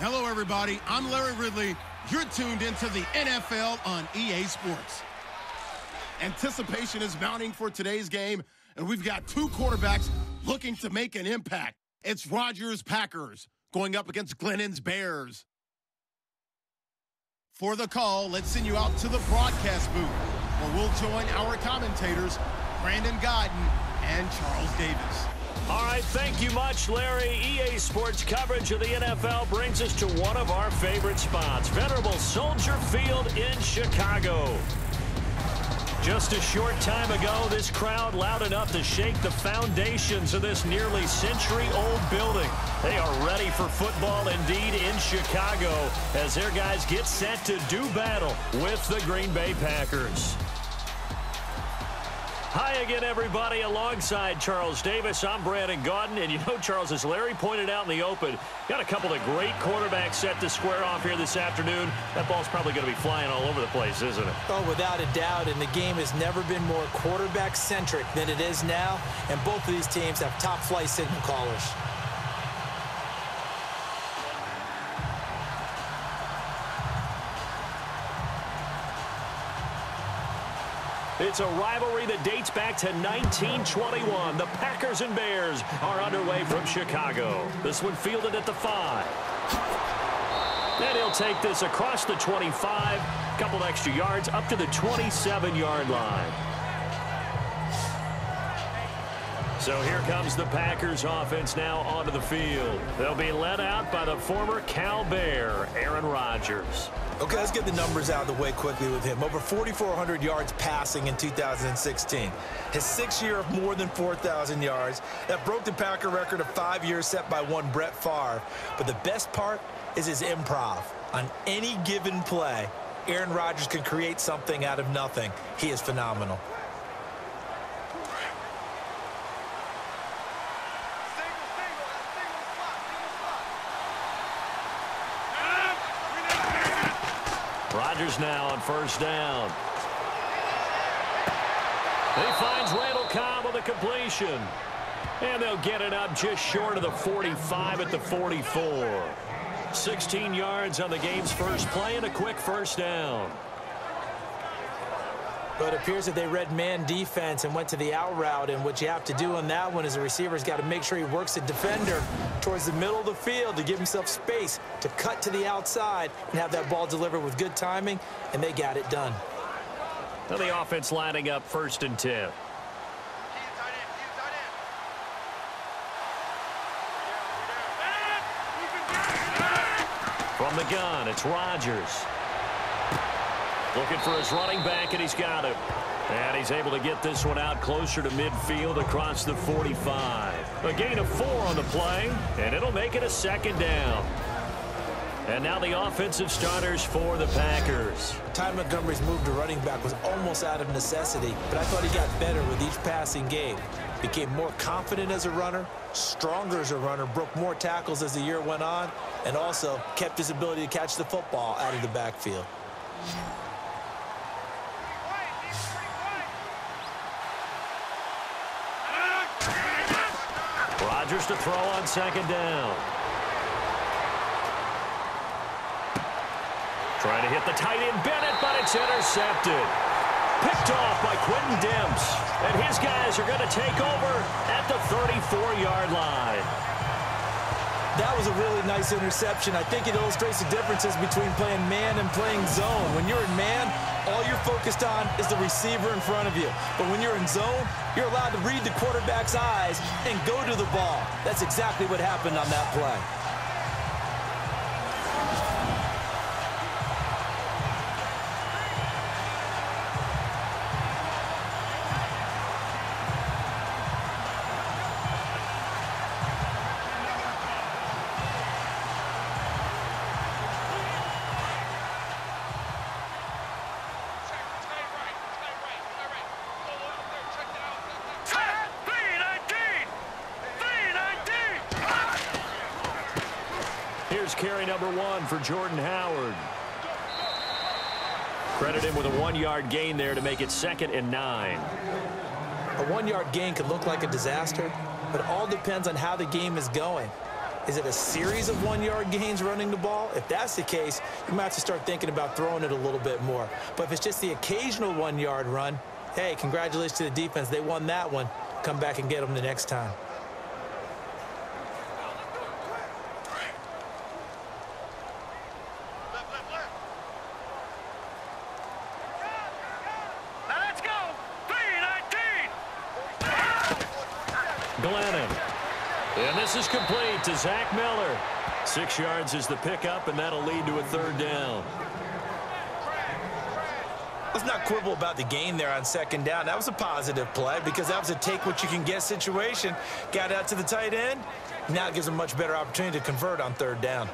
Hello, everybody. I'm Larry Ridley. You're tuned into the NFL on EA Sports. Anticipation is mounting for today's game, and we've got two quarterbacks looking to make an impact. It's Rodgers' Packers going up against Glennon's Bears. For the call, let's send you out to the broadcast booth, where we'll join our commentators, Brandon Godden and Charles Davis. All right, thank you much, Larry. EA Sports coverage of the NFL brings us to one of our favorite spots, venerable Soldier Field in Chicago. Just a short time ago, this crowd loud enough to shake the foundations of this nearly century-old building. They are ready for football indeed in Chicago as their guys get set to do battle with the Green Bay Packers. Hi again, everybody. Alongside Charles Davis, I'm Brandon Godden. And you know, Charles, as Larry pointed out in the open, got a couple of great quarterbacks set to square off here this afternoon. That ball's probably going to be flying all over the place, isn't it? Oh, without a doubt. And the game has never been more quarterback-centric than it is now. And both of these teams have top-flight signal callers. It's a rivalry that dates back to 1921. The Packers and Bears are underway from Chicago. This one fielded at the 5. And he'll take this across the 25, a couple extra yards up to the 27-yard line. So here comes the Packers offense now onto the field. They'll be led out by the former Cal Bear, Aaron Rodgers. Okay, let's get the numbers out of the way quickly with him. Over 4,400 yards passing in 2016. His 6th year of more than 4,000 yards. That broke the Packer record of 5 years set by one Brett Favre. But the best part is his improv. On any given play, Aaron Rodgers can create something out of nothing. He is phenomenal. Rodgers now on first down. He finds Randall Cobb with a completion. And they'll get it up just short of the 45 at the 44. 16 yards on the game's first play and a quick first down. But it appears that they read man defense and went to the out route, and what you have to do on that one is the receiver's got to make sure he works the defender towards the middle of the field to give himself space to cut to the outside and have that ball delivered with good timing, and they got it done. Now the offense lining up 1st and 10. From the gun, it's Rodgers. Looking for his running back, and he's got him. And he's able to get this one out closer to midfield across the 45. A gain of 4 on the play, and it'll make it a 2nd down. And now the offensive starters for the Packers. Ty Montgomery's move to running back was almost out of necessity, but I thought he got better with each passing game. Became more confident as a runner, stronger as a runner, broke more tackles as the year went on, and also kept his ability to catch the football out of the backfield. Rodgers to throw on 2nd down. Trying to hit the tight end Bennett, but it's intercepted. Picked off by Quentin Demps. And his guys are going to take over at the 34-yard line. That was a really nice interception. I think it illustrates the differences between playing man and playing zone. When you're in man, all you're focused on is the receiver in front of you. But when you're in zone, you're allowed to read the quarterback's eyes and go to the ball. That's exactly what happened on that play. Carry number 1 for Jordan Howard. Credit him with a 1-yard gain there to make it 2nd and 9. A 1-yard gain could look like a disaster, but it all depends on how the game is going. Is it a series of 1-yard gains running the ball? If that's the case, you might have to start thinking about throwing it a little bit more. But if it's just the occasional 1-yard run, hey, congratulations to the defense. They won that one. Come back and get them the next time. And this is complete to Zach Miller. 6 yards is the pickup, and that'll lead to a 3rd down. Let's not quibble about the gain there on 2nd down. That was a positive play because that was a take-what-you-can-get situation. Got out to the tight end. Now it gives them a much better opportunity to convert on 3rd down.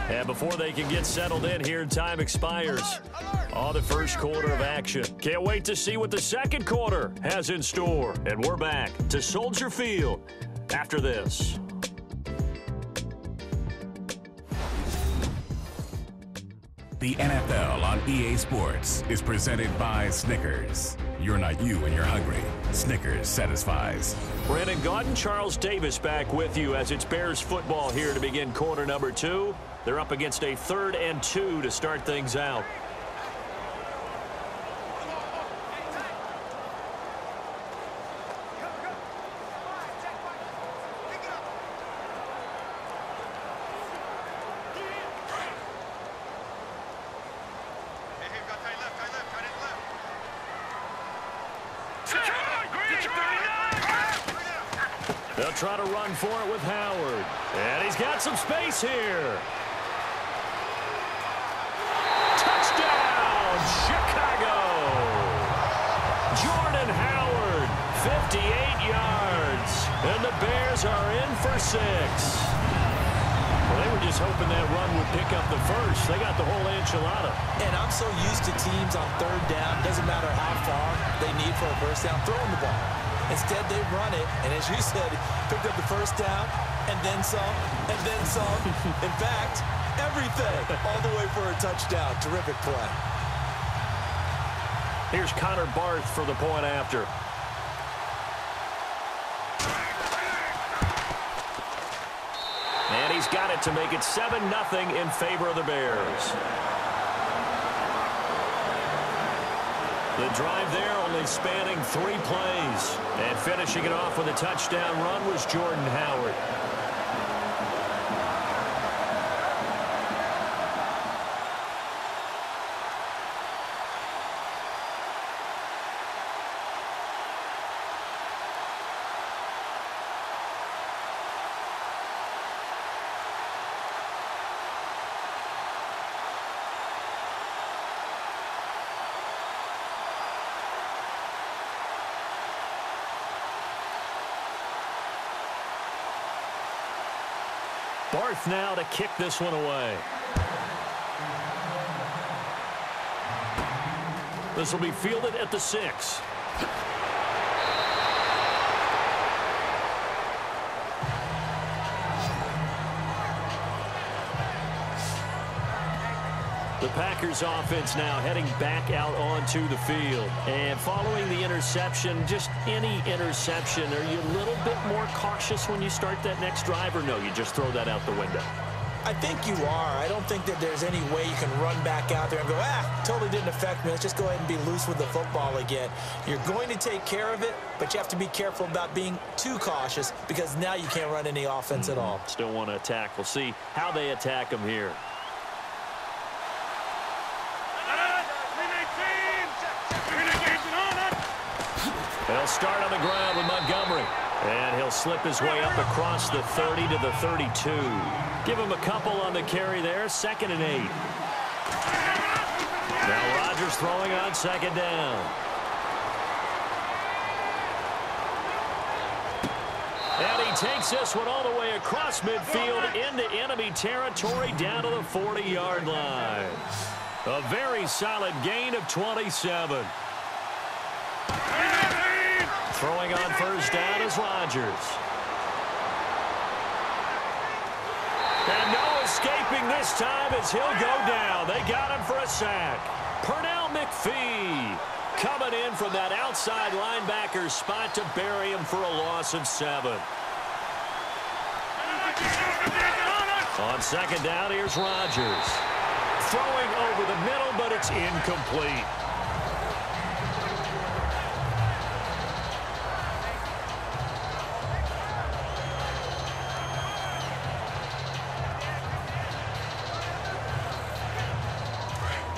And before they can get settled in here, time expires on the first quarter of action. Can't wait to see what the second quarter has in store. And we're back to Soldier Field after this. The NFL on EA Sports is presented by Snickers. You're not you when you're hungry. Snickers satisfies. Brandon Gaudin, Charles Davis back with you as it's Bears football here to begin quarter number 2. They're up against a 3rd and 2 to start things out. They'll try to run for it with Howard. And he's got some space here. Touchdown, Chicago! Jordan Howard, 58 yards. And the Bears are in for 6. Well, they were just hoping that run would pick up the first. They got the whole enchilada. And I'm so used to teams on 3rd down. Doesn't matter how far they need for a first down, throwing the ball. Instead, they run it, and as you said, picked up the first down, and then some, and then some. In fact, everything, all the way for a touchdown. Terrific play. Here's Connor Barth for the point after. And he's got it to make it 7-0 in favor of the Bears. The drive there only spanning 3 plays. And finishing it off with a touchdown run was Jordan Howard. Barth now to kick this one away. This will be fielded at the 6. The Packers offense now heading back out onto the field. And following the interception, just any interception, are you a little bit more cautious when you start that next drive, or no, you just throw that out the window? I think you are. I don't think that there's any way you can run back out there and go, totally didn't affect me. Let's just go ahead and be loose with the football again. You're going to take care of it, but you have to be careful about being too cautious because now you can't run any offense at all. Still want to attack. We'll see how they attack them here. They'll start on the ground with Montgomery. And he'll slip his way up across the 30 to the 32. Give him a couple on the carry there. 2nd and 8. Now Rodgers throwing on 2nd down. And he takes this one all the way across midfield into enemy territory down to the 40-yard line. A very solid gain of 27. Throwing on first down is Rodgers. And no escaping this time as he'll go down. They got him for a sack. Pernell McPhee coming in from that outside linebacker spot to bury him for a loss of 7. On second down, here's Rodgers. Throwing over the middle, but it's incomplete.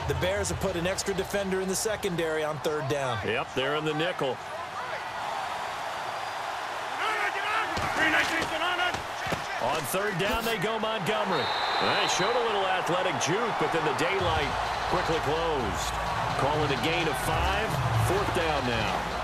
The Bears have put an extra defender in the secondary on 3rd down. Yep, they're in the nickel. On 3rd down, they go Montgomery. They showed a little athletic juke, but then the daylight quickly closed. Call it a gain of 5. 4th down now.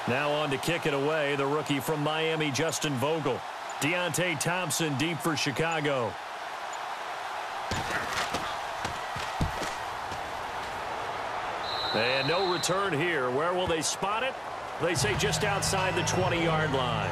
Now on to kick it away, the rookie from Miami, Justin Vogel. Deontay Thompson deep for Chicago. And no return here. Where will they spot it? They say just outside the 20-yard line.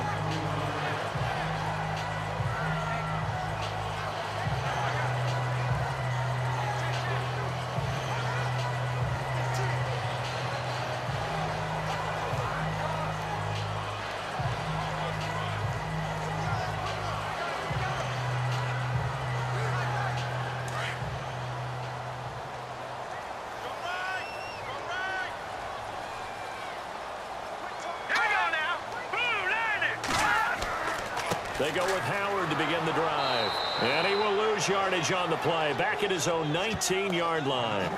They go with Howard to begin the drive. And he will lose yardage on the play, back at his own 19-yard line.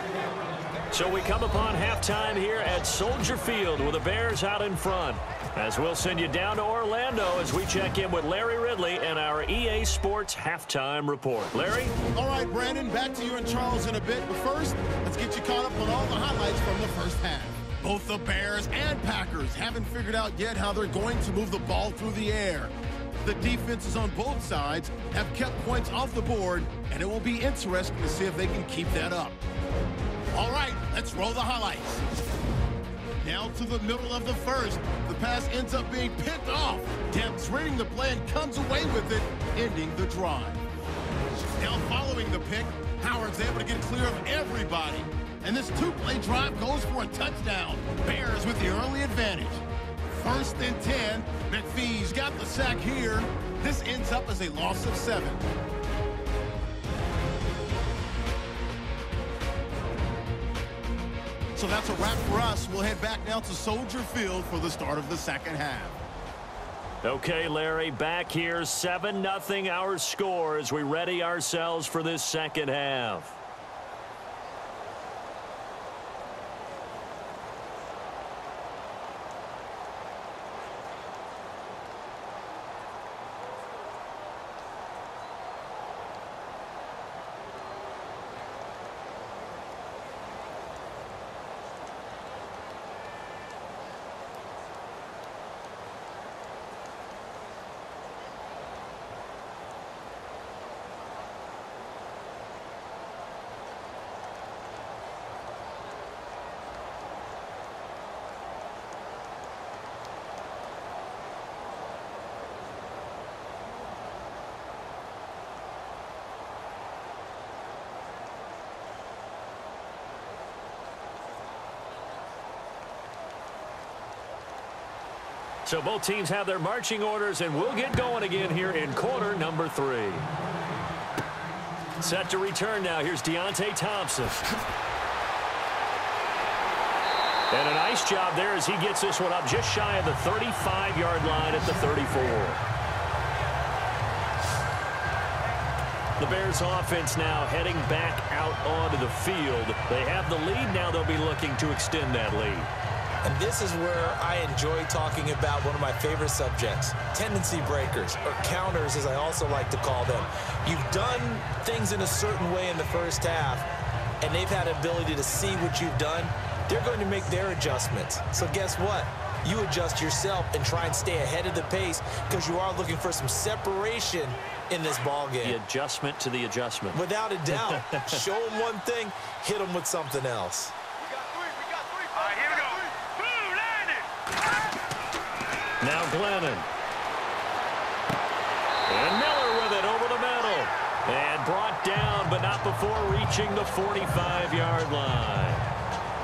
So we come upon halftime here at Soldier Field with the Bears out in front. As we'll send you down to Orlando as we check in with Larry Ridley and our EA Sports Halftime Report. Larry? All right, Brandon, back to you and Charles in a bit. But first, let's get you caught up on all the highlights from the first half. Both the Bears and Packers haven't figured out yet how they're going to move the ball through the air. The defenses on both sides have kept points off the board, and it will be interesting to see if they can keep that up. All right, let's roll the highlights. Now to the middle of the first. The pass ends up being picked off. Demp's reading the play and comes away with it, ending the drive. Now following the pick, Howard's able to get clear of everybody. And this two-play drive goes for a touchdown. Bears with the early advantage. 1st and 10. McPhee's got the sack here. This ends up as a loss of 7. So that's a wrap for us. We'll head back now to Soldier Field for the start of the second half. Okay, Larry, back here, 7-0 our score as we ready ourselves for this second half. So both teams have their marching orders, and we'll get going again here in quarter number 3. Set to return now. Here's Deontay Thompson. And a nice job there as he gets this one up just shy of the 35-yard line at the 34. The Bears offense now heading back out onto the field. They have the lead. Now they'll be looking to extend that lead. And this is where I enjoy talking about one of my favorite subjects, tendency breakers, or counters as I also like to call them. You've done things in a certain way in the first half, and they've had the ability to see what you've done. They're going to make their adjustments. So guess what? you adjust yourself and try and stay ahead of the pace because you are looking for some separation in this ball game. The adjustment to the adjustment. Without a doubt. Show them one thing, hit them with something else. We got three. All right, here we go. Boom, landed. Now Glennon. And Miller with it over the middle. And brought down, but not before reaching the 45-yard line.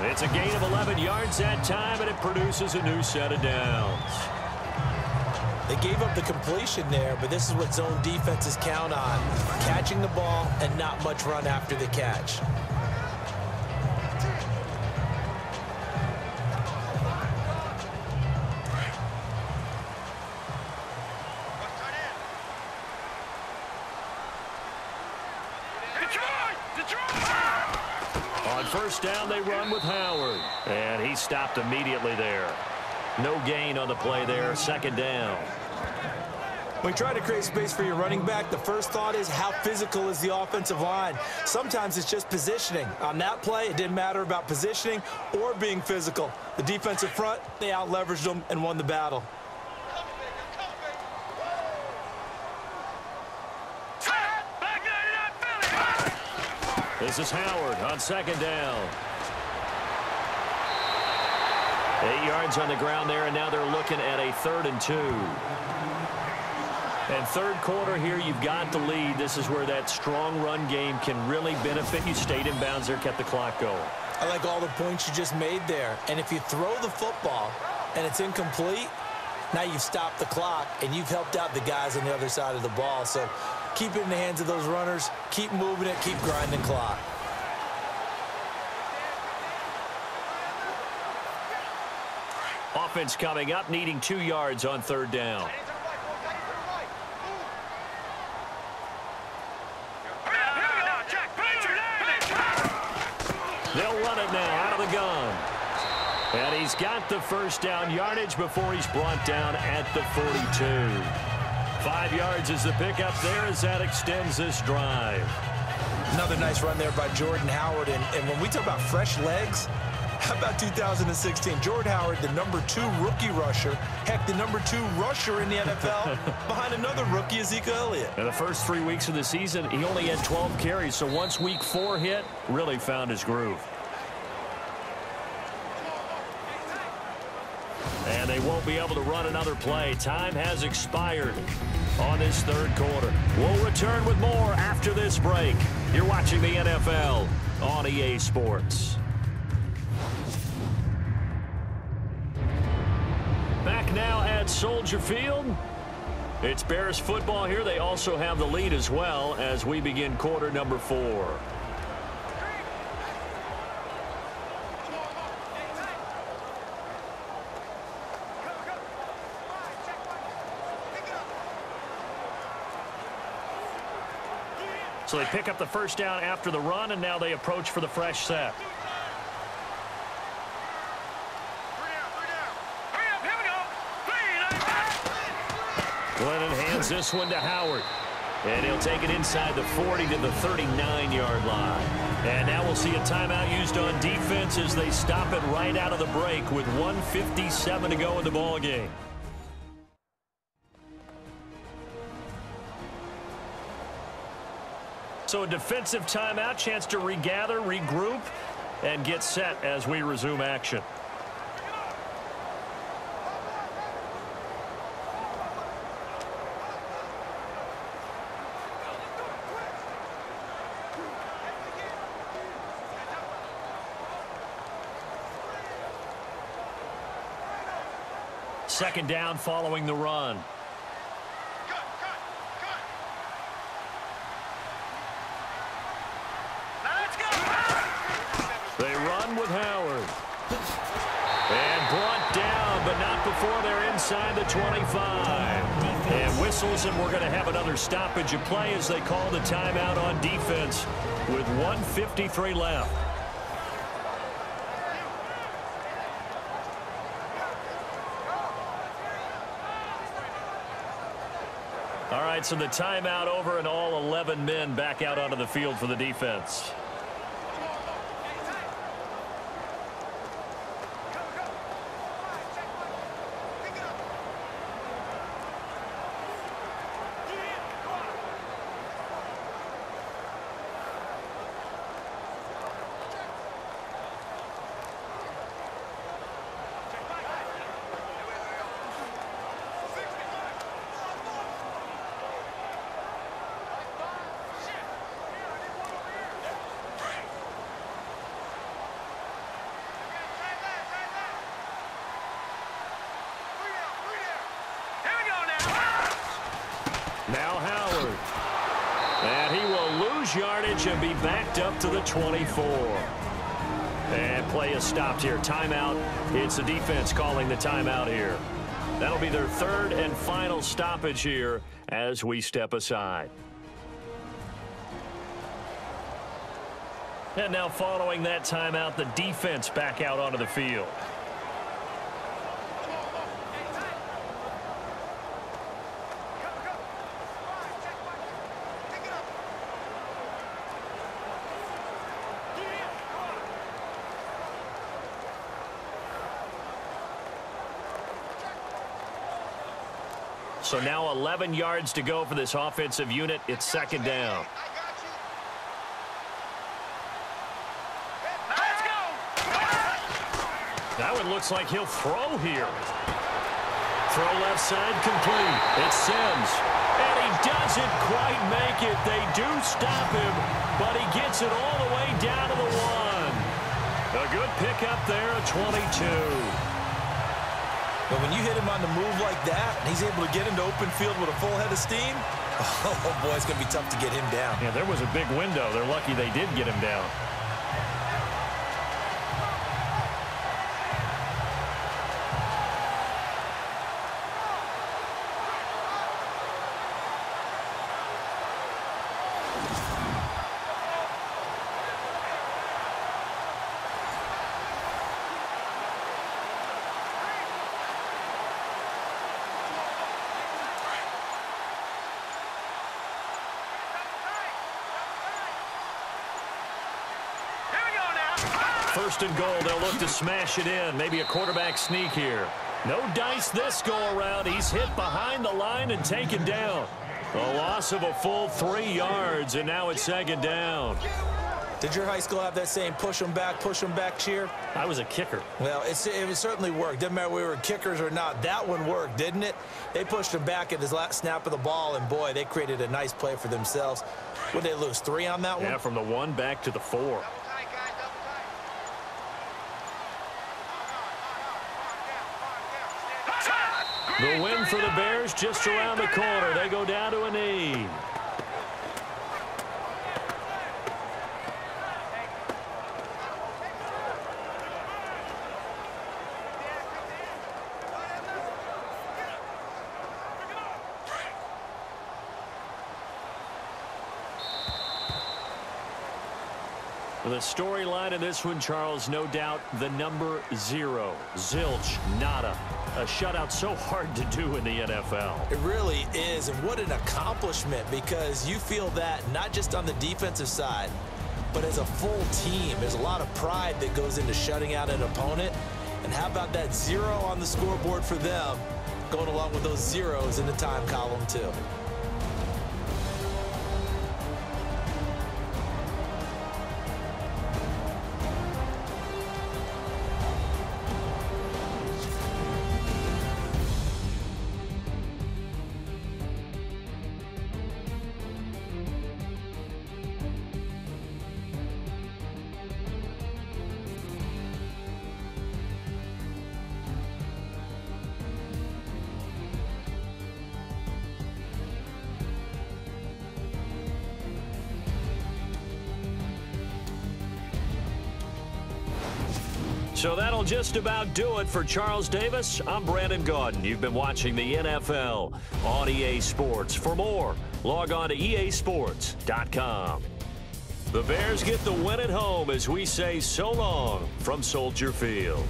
It's a gain of 11 yards that time, and it produces a new set of downs. They gave up the completion there, but this is what zone defenses count on. Catching the ball and not much run after the catch. On first down, they run with Howard. And he stopped immediately there. No gain on the play there. Second down. When you try to create space for your running back, the first thought is how physical is the offensive line. Sometimes it's just positioning. On that play, it didn't matter about positioning or being physical. The defensive front, they out-leveraged them and won the battle. This is Howard on second down. 8 yards on the ground there, and now they're looking at a 3rd and 2. And third quarter here, you've got the lead. This is where that strong run game can really benefit you. Stayed in bounds there, kept the clock going. I like all the points you just made there. And if you throw the football and it's incomplete, now you've stopped the clock and you've helped out the guys on the other side of the ball. So keep it in the hands of those runners. Keep moving it. Keep grinding clock. Offense coming up, needing 2 yards on third down. They'll run it now out of the gun. And he's got the first down yardage before he's brought down at the 42. 5 yards is the pickup there as that extends this drive. Another nice run there by Jordan Howard. And when we talk about fresh legs, how about 2016? Jordan Howard, the #2 rookie rusher. Heck, the #2 rusher in the NFL behind another rookie, Ezekiel Elliott. In the first 3 weeks of the season, he only had 12 carries. So once week 4 hit, really found his groove. And they won't be able to run another play. Time has expired on this third quarter. We'll return with more after this break. You're watching the NFL on EA Sports. Back now at Soldier Field. It's Bears football here. They also have the lead as well as we begin quarter number 4. So they pick up the first down after the run, and now they approach for the fresh set. Glennon hands this one to Howard. And he'll take it inside the 40 to the 39-yard line. And now we'll see a timeout used on defense as they stop it right out of the break with 1:57 to go in the ball game. So a defensive timeout, chance to regather, regroup, and get set as we resume action. Second down following the run. They run with Howard. And brought down, but not before they're inside the 25. And whistles, and we're going to have another stoppage of play as they call the timeout on defense with 1:53 left. All right, so the timeout over and all 11 men back out onto the field for the defense. Now Howard. And he will lose yardage and be backed up to the 24. And play is stopped here. Timeout. It's the defense calling the timeout here. That'll be their third and final stoppage here as we step aside. And now following that timeout, the defense back out onto the field. So now 11 yards to go for this offensive unit. It's second down. That one looks like he'll throw here. Throw left side complete. It's Sims. And he doesn't quite make it. They do stop him, but he gets it all the way down to the 1. A good pickup there, a 22. But when you hit him on the move like that, and he's able to get into open field with a full head of steam, oh boy, it's going to be tough to get him down. Yeah, there was a big window. They're lucky they did get him down. First and goal, they'll look to smash it in. Maybe a quarterback sneak here. No dice this go-around. He's hit behind the line and taken down. A loss of a full 3 yards, and now it's second down. Did your high school have that same push them back cheer? I was a kicker. Well, it certainly worked. Didn't matter if we were kickers or not. That one worked, didn't it? They pushed him back at his last snap of the ball, and boy, they created a nice play for themselves. Would they lose 3 on that one? Yeah, from the 1 back to the 4. The win for the Bears just around the corner. They go down to a knee. The storyline in this one, Charles, no doubt the number 0. Zilch, nada. A shutout so hard to do in the NFL. It really is, and what an accomplishment, because you feel that not just on the defensive side, but as a full team. There's a lot of pride that goes into shutting out an opponent, and how about that 0 on the scoreboard for them, going along with those zeros in the time column too. So that'll just about do it for Charles Davis. I'm Brandon Gaudin. You've been watching the NFL on EA Sports. For more, log on to easports.com. The Bears get the win at home as we say so long from Soldier Field.